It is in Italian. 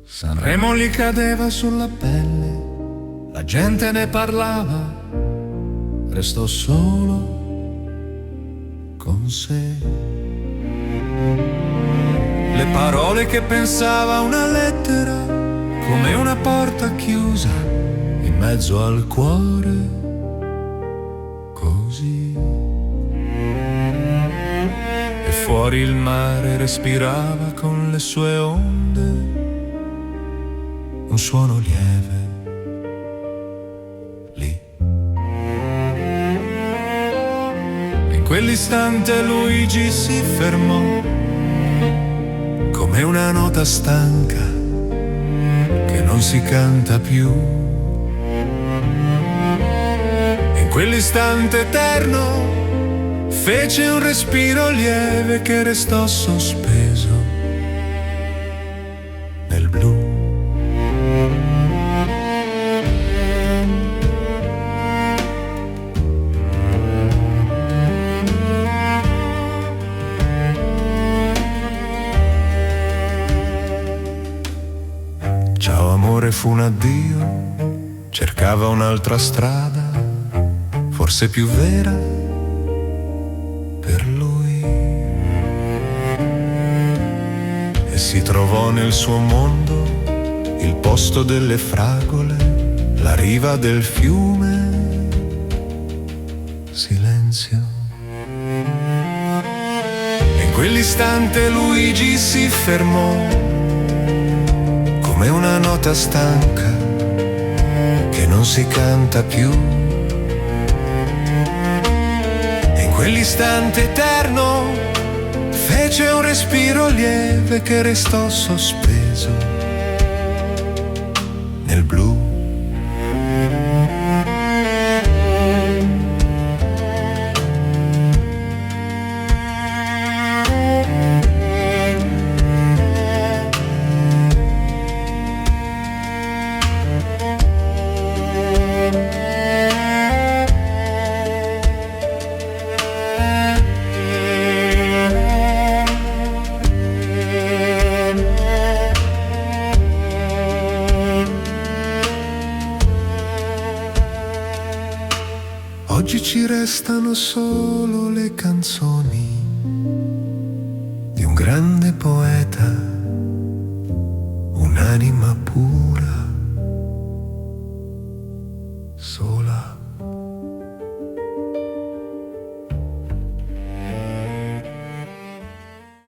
Sanremo gli cadeva sulla pelle, la gente ne parlava, restò solo con sé. Le parole che pensava una lettera, come una porta chiusa in mezzo al cuore, così. E fuori il mare respirava con le sue onde un suono lieve lì. In quell'istante Luigi si fermò come una nota stanca che non si canta più. In quell'istante eterno fece un respiro lieve che restò sospeso nel blu. Ciao amore fu un addio, cercava un'altra strada, forse più vera per lui. E si trovò nel suo mondo il posto delle fragole, la riva del fiume, silenzio. E in quell'istante Luigi si fermò come una nota stanca che non si canta più. E in quell'istante eterno fece un respiro lieve che restò sospeso nel blu. Oggi ci restano solo le canzoni di un grande poeta, un'anima pura.